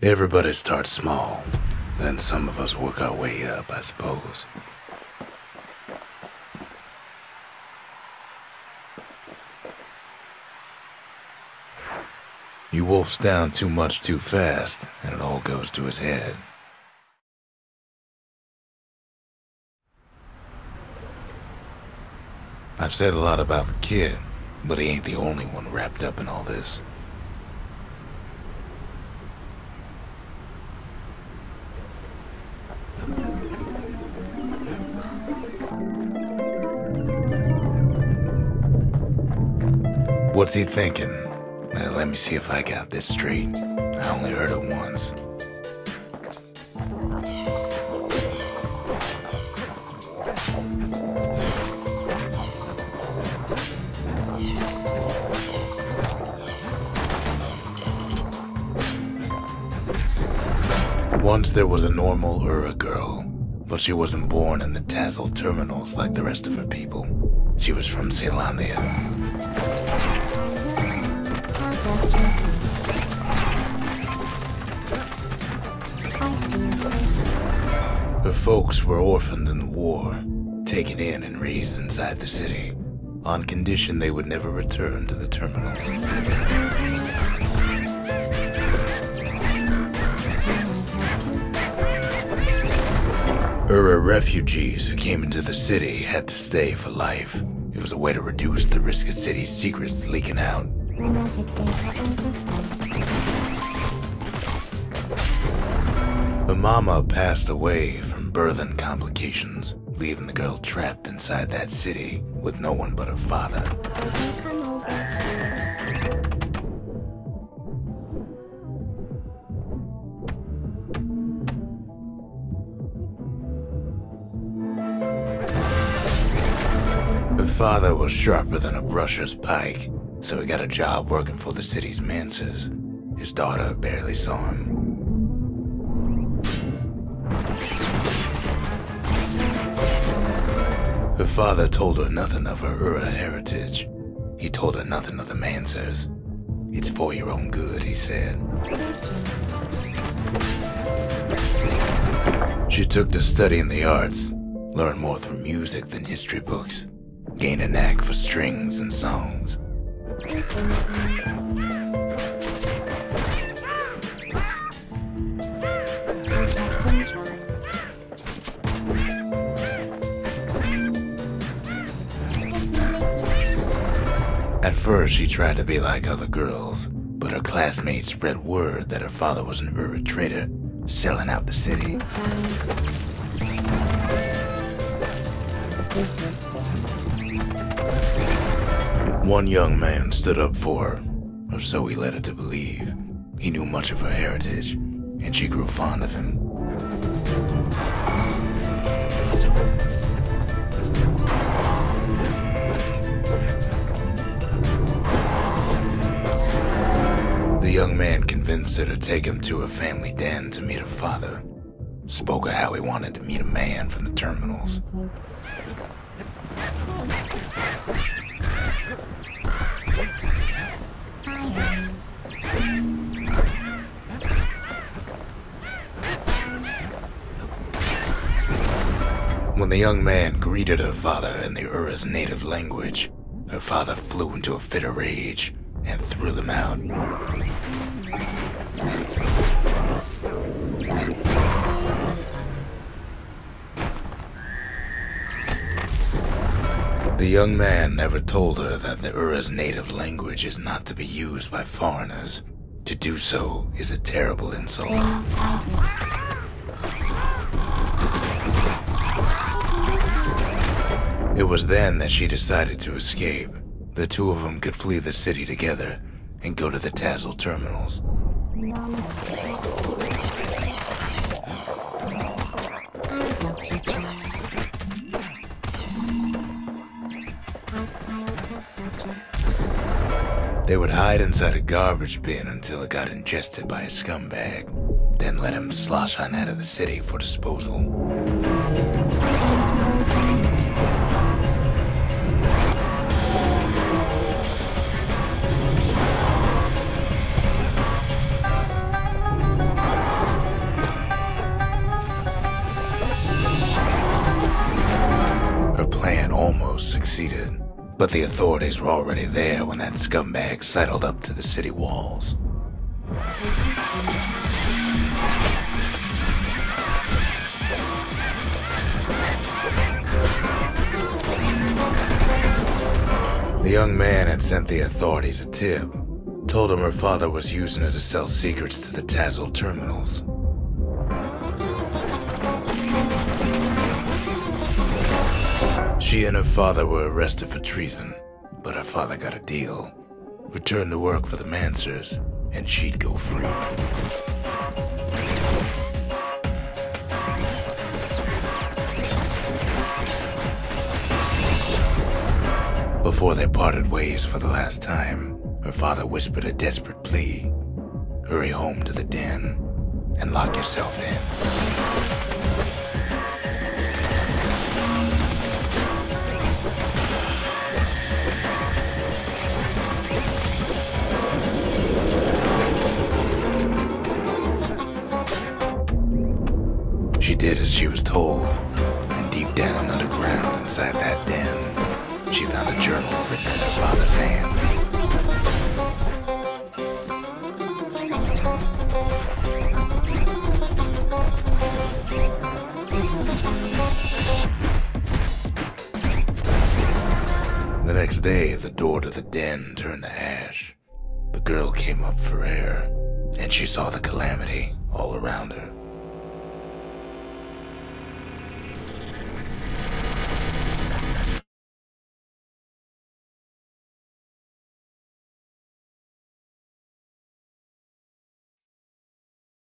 Everybody starts small, then some of us work our way up, I suppose. He wolfs down too much too fast, and it all goes to his head. I've said a lot about the kid, but he ain't the only one wrapped up in all this. What's he thinking? Well, let me see if I got this straight. I only heard it once. Once there was a normal Ura girl, but she wasn't born in the Tassel terminals like the rest of her people. She was from Ceylania. Her folks were orphaned in the war, taken in and raised inside the city, on condition they would never return to the terminals. Ura refugees who came into the city had to stay for life. It was a way to reduce the risk of city secrets leaking out. Her mama passed away from birthing complications, leaving the girl trapped inside that city with no one but her father. Her father was sharper than a brusher's pike, so he got a job working for the city's mancers. His daughter barely saw him. Her father told her nothing of her Ura heritage. He told her nothing of the mancers. It's for your own good, he said. She took to studying the arts, learned more through music than history books, gained a knack for strings and songs. At first, she tried to be like other girls, but her classmates spread word that her father was an Ura trader, selling out the city. One young man stood up for her, or so he led her to believe. He knew much of her heritage, and she grew fond of him. The young man convinced her to take him to her family den to meet her father. Spoke of how he wanted to meet a man from the terminals. When the young man greeted her father in the Ura's native language, her father flew into a fit of rage and threw them out. The young man never told her that the Ura's native language is not to be used by foreigners. To do so is a terrible insult. It was then that she decided to escape. The two of them could flee the city together and go to the Tassel terminals. They would hide inside a garbage bin until it got ingested by a scumbag, then let him slosh on out of the city for disposal. But the authorities were already there when that scumbag sidled up to the city walls. The young man had sent the authorities a tip, told him her father was using her to sell secrets to the Tazzle terminals. She and her father were arrested for treason, but her father got a deal. Returned to work for the Mansers, and she'd go free. Before they parted ways for the last time, her father whispered a desperate plea. Hurry home to the den and lock yourself in. She did as she was told, and deep down underground inside that den, she found a journal written in her father's hand. The next day, the door to the den turned to ash. The girl came up for air, and she saw the calamity all around her.